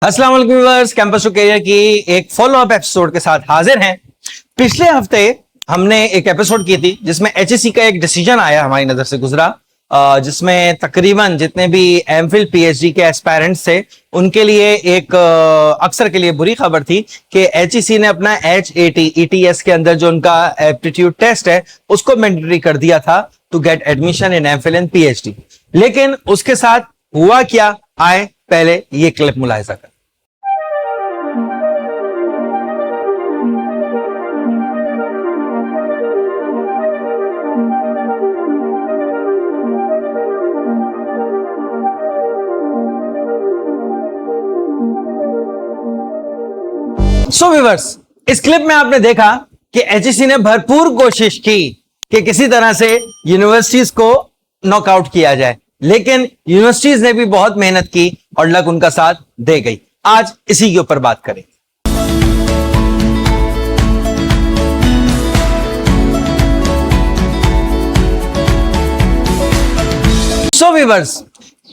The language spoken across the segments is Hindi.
अस्सलाम वालेकुम व्यूअर्स, कैंपस टू करियर की एक फॉलो अप एपिसोड के साथ हाजिर हैं। पिछले हफ्ते हमने एक एपिसोड की थी जिसमें एचएससी का एक डिसीजन आया, हमारी नजर से गुजरा, जिसमें तकरीबन जितने भी एमफिल पीएचडी के एस्पायरेंट्स थे उनके लिए एक अक्सर के लिए बुरी खबर थी कि एचईसी ने अपना HAT ETS के अंदर जो उनका एप्टीट्यूड टेस्ट है उसको मैंडेटरी कर दिया था to get admission in MPhil and PhD. लेकिन उसके साथ हुआ क्या, आए पहले ये क्लिप मुलाहिजा कर। सो व्यूअर्स, इस क्लिप में आपने देखा कि एचईसी ने भरपूर कोशिश की कि किसी तरह से यूनिवर्सिटीज को नॉकआउट किया जाए, लेकिन यूनिवर्सिटीज ने भी बहुत मेहनत की और लक उनका साथ दे गई। आज इसी के ऊपर बात करें। सो व्यूअर्स,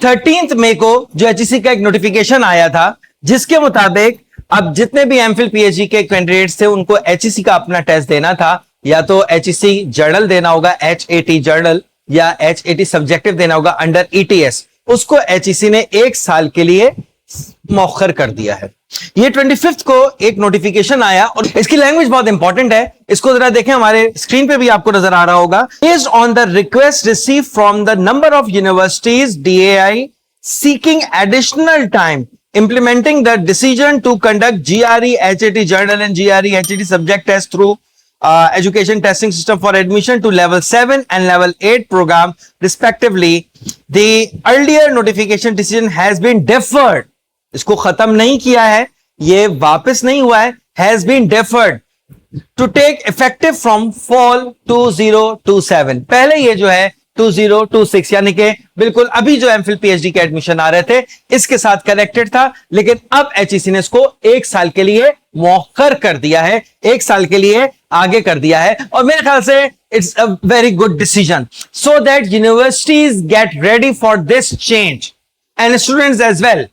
13 मई को जो एचईसी का एक नोटिफिकेशन आया था जिसके मुताबिक अब जितने भी एमफिल पीएचडी के कैंडिडेट्स थे उनको एचईसी का अपना टेस्ट देना था, या तो एचईसी जर्नल देना होगा, HAT जर्नल, या HAT सब्जेक्टिव देना होगा अंडर ETS। उसको एचईसी ने एक साल के लिए मौखर कर दिया है। ये 25 को एक नोटिफिकेशन आया और इसकी लैंग्वेज बहुत इंपॉर्टेंट है, इसको जरा देखें, हमारे स्क्रीन पे भी आपको नजर आ रहा होगा। Based on the request receive from the number of universities DAI seeking additional time implementing the decision to conduct GRE HAT journal and GRE HAT subject test through education testing system for admission to level 7 and level 8 program respectively. The earlier notification decision has been deferred. इसको खत्म नहीं किया है, ये वापस नहीं हुआ है, has been deferred to take effective from fall 2027। पहले ये जो है 2026 यानी कि बिल्कुल अभी जो एमफिल पीएचडी के एडमिशन आ रहे थे इसके साथ कनेक्टेड था, लेकिन अब एचईसी ने इसको एक साल के लिए मौखर कर दिया है, एक साल के लिए आगे कर दिया है। और मेरे ख्याल से it's a very good decision so that universities get ready for this change and students as well.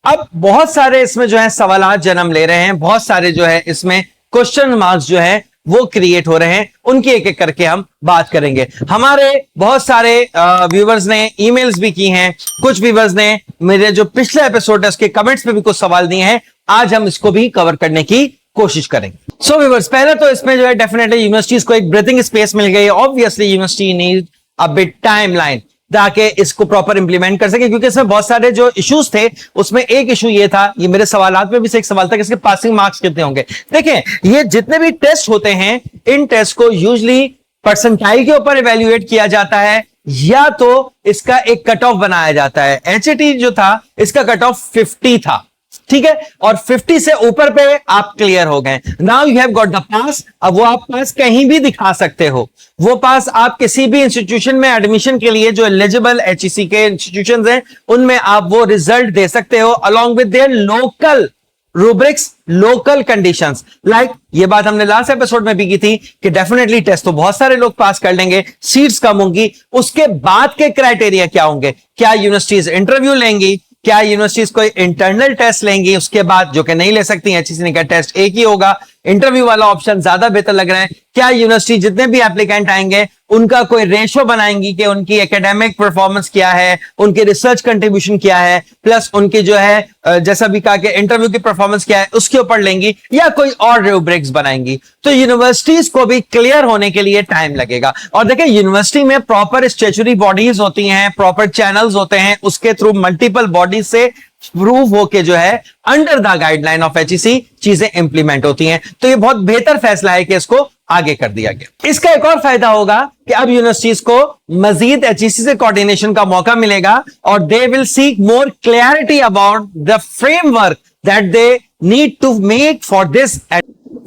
अब बहुत सारे इसमें जो है सवालात जन्म ले रहे हैं, बहुत सारे जो है इसमें क्वेश्चन मार्क्स जो है वो क्रिएट हो रहे हैं, उनकी एक एक करके हम बात करेंगे। हमारे बहुत सारे व्यूवर्स ने ईमेल्स भी की हैं, कुछ व्यूवर्स ने मेरे जो पिछले एपिसोड है उसके कमेंट्स पे भी कुछ सवाल दिए हैं, आज हम इसको भी कवर करने की कोशिश करेंगे। सो व्यूवर्स, पहले तो इसमें जो है डेफिनेटली यूनिवर्सिटीज को एक ब्रीथिंग स्पेस मिल गई। Obviously university need a bit timeline ताकि इसको प्रॉपर इंप्लीमेंट कर सके, क्योंकि इसमें बहुत सारे जो इश्यूज थे उसमें एक इशू ये था, ये मेरे सवालात में भी से एक सवाल था कि इसके पासिंग मार्क्स कितने होंगे। देखें, ये जितने भी टेस्ट होते हैं इन टेस्ट को यूजुअली परसेंटाइल के ऊपर इवेल्युएट किया जाता है या तो इसका एक कट ऑफ बनाया जाता है। HAT जो था इसका कट ऑफ 50 था, ठीक है, और 50 से ऊपर पे आप क्लियर हो गए। Now you have got the pass. अब वो आप पास कहीं भी दिखा सकते हो, वो पास आप किसी भी इंस्टीट्यूशन में एडमिशन के लिए जो एलिजिबल एचईसी के इंस्टीट्यूशंस हैं उनमें आप वो रिजल्ट दे सकते हो along with their local rubrics, local conditions. Like ये बात हमने लास्ट एपिसोड में भी की थी कि डेफिनेटली टेस्ट तो बहुत सारे लोग पास कर लेंगे, सीट्स कम होंगी, उसके बाद के क्राइटेरिया क्या होंगे, क्या यूनिवर्सिटीज इंटरव्यू लेंगी, क्या यूनिवर्सिटीज कोई इंटरनल टेस्ट लेंगी, उसके बाद जो कि नहीं ले सकती एचईसी ने कहा टेस्ट एक ही होगा, इंटरव्यू वाला ऑप्शन ज्यादा बेहतर लग रहा है। क्या यूनिवर्सिटी जितने भी एप्लीकेंट आएंगे उनका कोई रेशो बनाएंगी कि उनकी एकेडमिक परफॉर्मेंस क्या है, उनकी रिसर्च कंट्रीब्यूशन क्या है, प्लस उनकी जो है जैसा भी कहा कि इंटरव्यू की परफॉर्मेंस क्या है उसके ऊपर लेंगी, या कोई और रूब्रिक्स बनाएंगी। तो यूनिवर्सिटीज को भी क्लियर होने के लिए टाइम लगेगा। और देखिए, यूनिवर्सिटी में प्रॉपर स्टैट्यूटरी बॉडीज होती हैं, प्रॉपर चैनल्स होते हैं, उसके थ्रू मल्टीपल बॉडीज से प्रूव होके जो है under the guideline of HEC चीजें इंप्लीमेंट होती हैं। तो ये बहुत बेहतर फैसला है कि इसको आगे कर दिया गया। इसका एक और फायदा होगा कि अब यूनिवर्सिटीज को मजीद एचईसी से कोऑर्डिनेशन का मौका मिलेगा और they will seek more clarity about the framework that they need to make for this.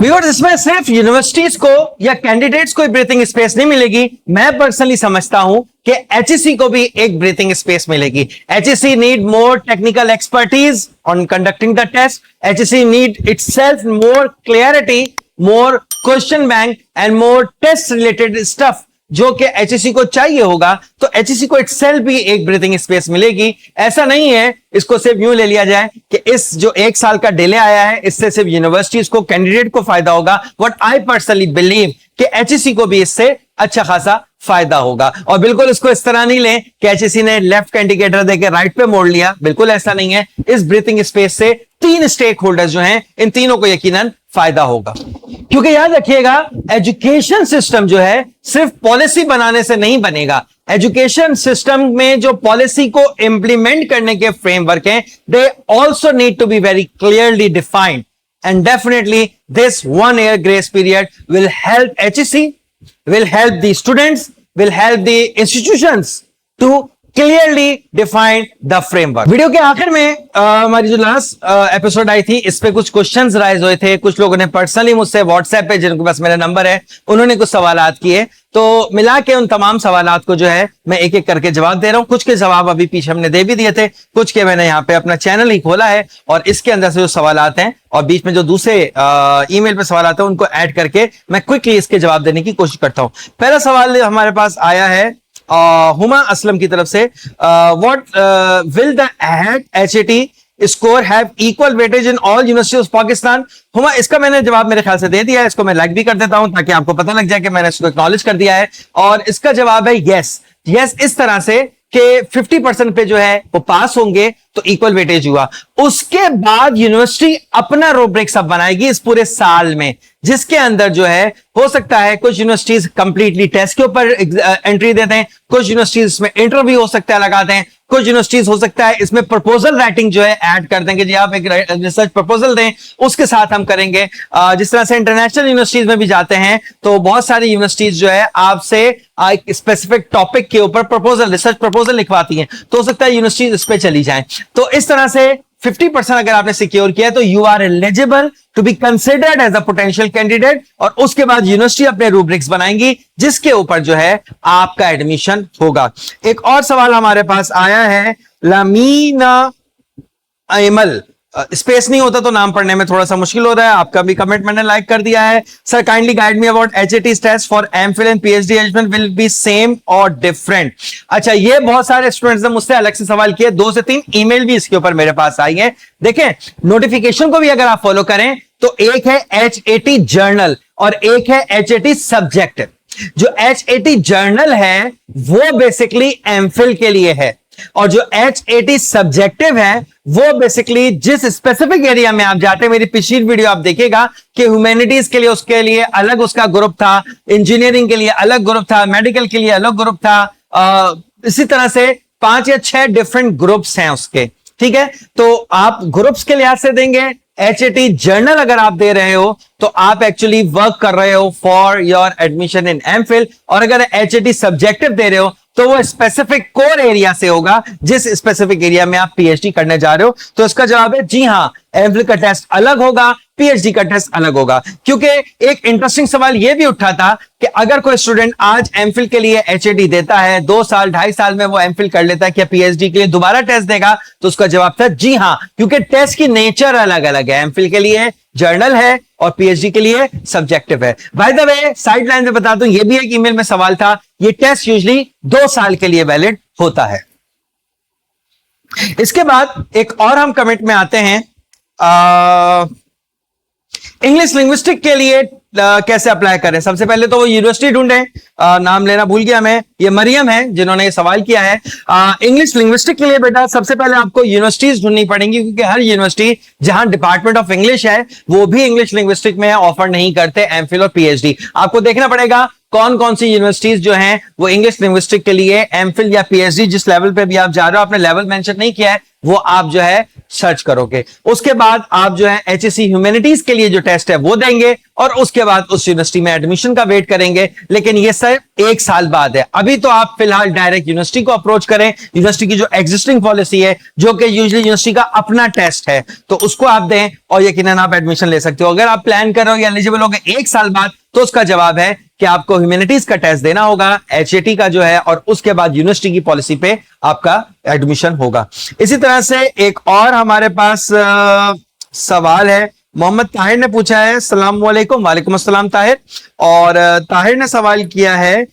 Viewers, इसमें सिर्फ यूनिवर्सिटीज को या कैंडिडेट्स को ब्रीथिंग स्पेस नहीं मिलेगी, मैं पर्सनली समझता हूं कि एचईसी को भी एक ब्रीथिंग स्पेस मिलेगी। HEC need more technical expertise on conducting the test. HEC need itself more clarity, more question bank and more test related stuff जो कि एचईसी को चाहिए होगा, तो एचईसी को इटसेल्फ भी एक ब्रीथिंग स्पेस मिलेगी। ऐसा नहीं है इसको सिर्फ यूं ले लिया जाए कि इस जो 1 साल का डिले आया है इससे सिर्फ यूनिवर्सिटीज को, कैंडिडेट को फायदा होगा। व्हाट आई पर्सनली बिलीव कि एचईसी को भी इससे अच्छा खासा फायदा होगा। और बिल्कुल इसको इस तरह नहीं लें कि एचईसी ने लेफ्ट का इंडिकेटर देकर राइट पे मोड़ लिया, बिल्कुल ऐसा नहीं है। इस ब्रीथिंग स्पेस से 3 स्टेक होल्डर्स जो हैं, इन तीनों को यकीनन फायदा होगा। क्योंकि याद रखिएगा, एजुकेशन सिस्टम जो है सिर्फ पॉलिसी बनाने से नहीं बनेगा। एजुकेशन सिस्टम में जो पॉलिसी को इंप्लीमेंट करने के फ्रेमवर्क हैं, they also need to be very clearly defined, and definitely this 1 year grace period will help HEC, will help the students, will help the institutions to clearly define the framework. Video के आखिर में हमारी जो लास्ट एपिसोड आई थी, इस पे कुछ क्वेश्चंस राइज हुए थे। कुछ लोगों ने पर्सनली मुझसे व्हाट्सएप पे, जिनके पास मेरा नंबर है, उन्होंने कुछ सवालात किए। तो मिला के उन तमाम सवालात को जो है मैं एक एक करके जवाब दे रहा हूं। कुछ के जवाब अभी पीछे हमने दे भी दिए थे, कुछ के मैंने यहाँ पे अपना चैनल ही खोला है और इसके अंदर से जो सवालात हैं और बीच में जो दूसरे ईमेल पे सवाल आते हैं उनको ऐड करके मैं क्विकली इसके जवाब देने की कोशिश करता हूं। पहला सवाल हमारे पास आया है हुमा असलम की तरफ से, what will the HAT score have equal weightage in all university of Pakistan. Huma, इसका मैंने जवाब मेरे ख्याल से दे दिया है, इसको मैं लाइक भी कर देता हूं ताकि आपको पता लग जाए कि मैंने इसको एक्नॉलेज कर दिया है। और इसका जवाब है यस। यस इस तरह से कि 50% पे जो है वो पास होंगे तो इक्वल वेटेज हुआ। उसके बाद यूनिवर्सिटी अपना रूब्रिक्स अब बनाएगी इस पूरे साल में, जिसके अंदर जो है हो सकता है कुछ यूनिवर्सिटीज कंप्लीटली टेस्ट के ऊपर एंट्री देते हैं, कुछ यूनिवर्सिटीज इसमें इंटरव्यू हो सकता है लगाते हैं, कुछ यूनिवर्सिटीज हो सकता है इसमें प्रपोजल राइटिंग जो है ऐड कर देंगे, जी आप एक रिसर्च प्रपोजल दें उसके साथ हम करेंगे। जिस तरह से इंटरनेशनल यूनिवर्सिटीज में भी जाते हैं तो बहुत सारी यूनिवर्सिटीज जो है आपसे एक स्पेसिफिक टॉपिक के ऊपर प्रपोजल, रिसर्च प्रपोजल लिखवाती हैं, तो हो सकता है यूनिवर्सिटीज इस पे चली जाएं। तो इस तरह से 50% अगर आपने सिक्योर किया तो you are eligible to be considered as a potential candidate, और उसके बाद यूनिवर्सिटी अपने रूब्रिक्स बनाएंगी जिसके ऊपर जो है आपका एडमिशन होगा। एक और सवाल हमारे पास आया है लामीना अमल, स्पेस नहीं होता तो नाम पढ़ने में थोड़ा सा मुश्किल हो रहा है। आपका भी कमेंट मैंने लाइक कर दिया है। Sir kindly guide me about HAT test for MPhil and PhD eligible will be same और डिफरेंट। अच्छा, ये बहुत सारे स्टूडेंट्स ने मुझसे अलग से सवाल किए, 2 से 3 ईमेल भी इसके ऊपर मेरे पास आई है। देखें, नोटिफिकेशन को भी अगर आप फॉलो करें तो एक है HAT जर्नल और एक है HAT सब्जेक्ट। जो HAT जर्नल है वो बेसिकली एमफिल के लिए है, और जो HAT सब्जेक्टिव है वो बेसिकली जिस स्पेसिफिक एरिया में आप जाते हैं, मेरी पिछली वीडियो आप देखिएगा कि ह्यूमैनिटीज के लिए उसके लिए अलग उसका ग्रुप था, इंजीनियरिंग के लिए अलग ग्रुप था, मेडिकल के लिए अलग ग्रुप था, इसी तरह से 5 या 6 डिफरेंट ग्रुप्स हैं उसके। ठीक है, तो आप ग्रुप्स के लिहाज से देंगे। HAT जर्नल अगर आप दे रहे हो तो आप एक्चुअली वर्क कर रहे हो for your admission in MPhil, और अगर HAT सब्जेक्टिव दे रहे हो तो वो स्पेसिफिक कोर एरिया से होगा जिस स्पेसिफिक एरिया में आप PhD करने जा रहे हो। तो इसका जवाब है जी हां, एमफिल का टेस्ट अलग होगा, PhD का टेस्ट अलग होगा। क्योंकि एक इंटरेस्टिंग सवाल यह भी उठा था कि अगर कोई स्टूडेंट आज एमफिल के लिए HAT देता है, 2 साल 2.5 साल में वो एमफिल कर लेता है, क्या PhD के लिए दोबारा टेस्ट देगा? तो उसका जवाब था जी हां, क्योंकि टेस्ट की नेचर अलग अलग है। एमफिल के लिए जर्नल है और PhD के लिए सब्जेक्टिव है। By the way, side line में बता दूं, ये भी एक ईमेल में सवाल था, ये टेस्ट यूजुअली 2 साल के लिए वैलिड होता है। इसके बाद एक और हम कमेंट में आते हैं, इंग्लिश लिंग्विस्टिक के लिए कैसे अप्लाई करें। सबसे पहले तो वो यूनिवर्सिटी ढूंढें, नाम लेना भूल गया मैं, ये मरियम है जिन्होंने ये सवाल किया है। इंग्लिश लिंग्विस्टिक के लिए बेटा सबसे पहले आपको यूनिवर्सिटीज ढूंढनी पड़ेंगी, क्योंकि हर यूनिवर्सिटी जहां डिपार्टमेंट ऑफ इंग्लिश है वो भी इंग्लिश लिंग्विस्टिक में ऑफर नहीं करते एमफिल और PhD। आपको देखना पड़ेगा कौन कौन सी यूनिवर्सिटीज जो हैं वो इंग्लिश लिंग्विस्टिक के लिए एमफिल या PhD, जिस लेवल पे भी आप जा रहे हो, आपने लेवल मेंशन नहीं किया है, वो आप जो है सर्च करोगे। उसके बाद आप जो है HSC ह्यूमैनिटीज के लिए जो टेस्ट है वो देंगे, और उसके बाद उस यूनिवर्सिटी में एडमिशन का वेट करेंगे। लेकिन ये सिर्फ 1 साल बाद है। अभी तो आप फिलहाल डायरेक्ट यूनिवर्सिटी को अप्रोच करें। यूनिवर्सिटी की जो एग्जिस्टिंग पॉलिसी है, जो कि यूजुअली यूनिवर्सिटी का अपना टेस्ट है, तो उसको आप दें और यकीनन आप एडमिशन ले सकते हो। अगर आप प्लान कर रहे हो या एलिजिबल हो गए 1 साल बाद, तो उसका जवाब है कि आपको ह्यूमैनिटीज का टेस्ट देना होगा, HAT का जो है, और उसके बाद यूनिवर्सिटी की पॉलिसी पे आपका एडमिशन होगा। इसी तरह से एक और हमारे पास सवाल है मोहम्मद ताहिर ने पूछा है, अस्सलाम वालेकुम। वालेकुम अस्सलाम ताहिर। और ताहिर ने सवाल किया है,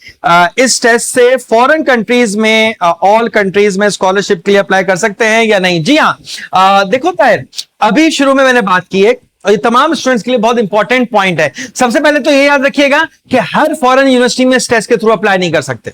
इस टेस्ट से फॉरेन कंट्रीज में ऑल कंट्रीज में स्कॉलरशिप के लिए अप्लाई कर सकते हैं या नहीं? जी हाँ, देखो ताहिर, अभी शुरू में मैंने बात की है और ये तमाम स्टूडेंट्स के लिए बहुत इंपॉर्टेंट पॉइंट है। सबसे पहले तो ये याद रखिएगा कि हर फॉरेन यूनिवर्सिटी में इस टेस्ट के थ्रू अप्लाई नहीं कर सकते।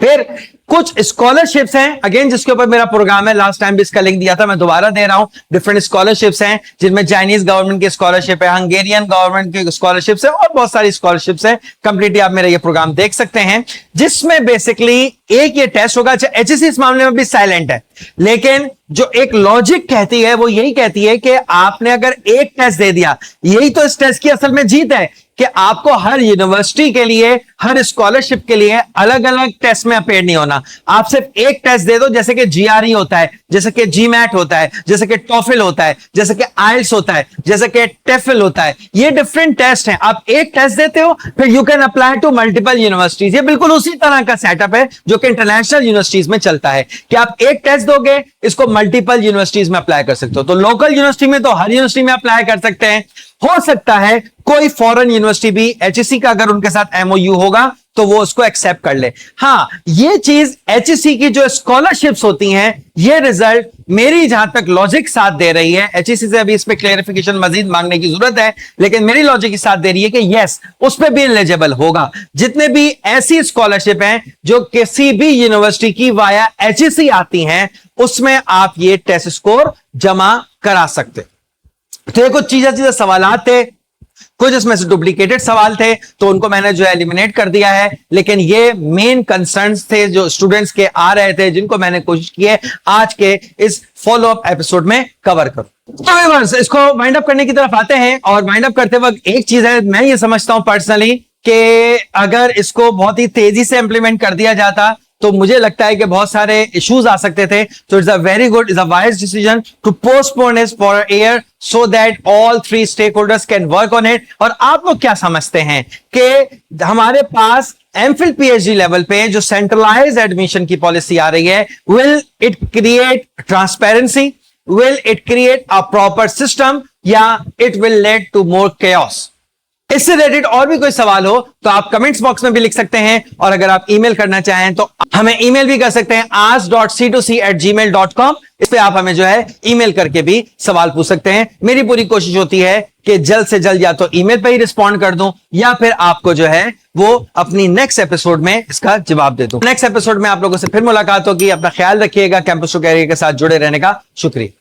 फिर कुछ स्कॉलरशिप्स हैं, अगेन जिसके ऊपर मेरा प्रोग्राम है, लास्ट टाइम भी इसका लिंक दिया था, मैं दोबारा दे रहा हूं। डिफरेंट स्कॉलरशिप्स हैं जिनमें चाइनीज गवर्नमेंट की स्कॉलरशिप है, हंगेरियन गवर्नमेंट की स्कॉलरशिप्स है और बहुत सारी स्कॉलरशिप्स हैं। कंप्लीटली आप मेरा ये प्रोग्राम देख सकते हैं, जिसमें बेसिकली एक ये टेस्ट होगा। एचएससी इस मामले में भी साइलेंट है, लेकिन जो एक लॉजिक कहती है वो यही कहती है कि आपने अगर एक टेस्ट दे दिया, यही तो इस टेस्ट की असल में जीत है कि आपको हर यूनिवर्सिटी के लिए, हर स्कॉलरशिप के लिए अलग अलग टेस्ट में अपेयर नहीं होना। आप सिर्फ एक टेस्ट दे दो, जैसे कि जीआरई होता है, जैसे कि जीमैट होता है, जैसे कि टॉफिल होता है, जैसे कि आइल्स होता है, जैसे कि टेफिल होता है। ये डिफरेंट टेस्ट हैं। आप एक टेस्ट देते हो, फिर you can apply to multiple universities. ये बिल्कुल उसी तरह का सेटअप है जो कि इंटरनेशनल यूनिवर्सिटीज में चलता है कि आप एक टेस्ट दोगे, इसको मल्टीपल यूनिवर्सिटीज में अप्लाई कर सकते हो। तो लोकल यूनिवर्सिटी में तो हर यूनिवर्सिटी में अप्लाई कर सकते हैं। हो सकता है कोई फॉरेन यूनिवर्सिटी भी एचएससी का अगर उनके साथ एमओयू होगा तो वो उसको एक्सेप्ट कर ले। हां, ये चीज एचएससी की जो स्कॉलरशिप्स होती हैं, ये रिजल्ट मेरी जहां तक लॉजिक साथ दे रही है, एचएससी से अभी इस पे क्लेरिफिकेशन मजीद मांगने की जरूरत है, लेकिन मेरी लॉजिक की साथ दे रही है कि यस, उस पे भी एलिजिबल होगा। जितने भी ऐसी स्कॉलरशिप हैं जो किसी भी यूनिवर्सिटी की वाया एचएससी आती हैं, उसमें आप ये टेस्ट स्कोर जमा करा सकते। तो ये कुछ चीजें सवालात थे, कुछ इसमें से डुप्लीकेटेड सवाल थे, तो उनको मैंने जो है एलिमिनेट कर दिया है। लेकिन ये मेन कंसर्न्स थे जो स्टूडेंट्स के आ रहे थे, जिनको मैंने कोशिश की है आज के इस फॉलो अप एपिसोड में कवर करूं। तो व्यूअर्स, इसको वाइंड अप करने की तरफ आते हैं। और वाइंड अप करते वक्त एक चीज है, मैं ये समझता हूं पर्सनली कि अगर इसको बहुत ही तेजी से इंप्लीमेंट कर दिया जाता तो मुझे लगता है कि बहुत सारे इश्यूज आ सकते थे। तो it's a very good, it's a wise decision to postpone it for a year so that all three stakeholders can work on it. और आप लोग क्या समझते हैं कि हमारे पास एमफिल पीएचडी लेवल पे जो सेंट्रलाइज एडमिशन की पॉलिसी आ रही है, will it create transparency, will it create a proper system, या it will lead to more chaos? इससे रिलेटेड और भी कोई सवाल हो तो आप कमेंट्स बॉक्स में भी लिख सकते हैं, और अगर आप ईमेल करना चाहें तो हमें ईमेल भी कर सकते हैं ask.c2c@gmail.com। इस पे आप हमें जो है ईमेल करके भी सवाल पूछ सकते हैं। मेरी पूरी कोशिश होती है कि जल्द से जल्द या तो ईमेल पे ही रिस्पॉन्ड कर दूं, या फिर आपको जो है वो अपनी नेक्स्ट एपिसोड में इसका जवाब दे दूं। नेक्स्ट एपिसोड में आप लोगों से फिर मुलाकात होगी। अपना ख्याल रखिएगा। कैंपस टू कैरियर के साथ जुड़े रहने का शुक्रिया।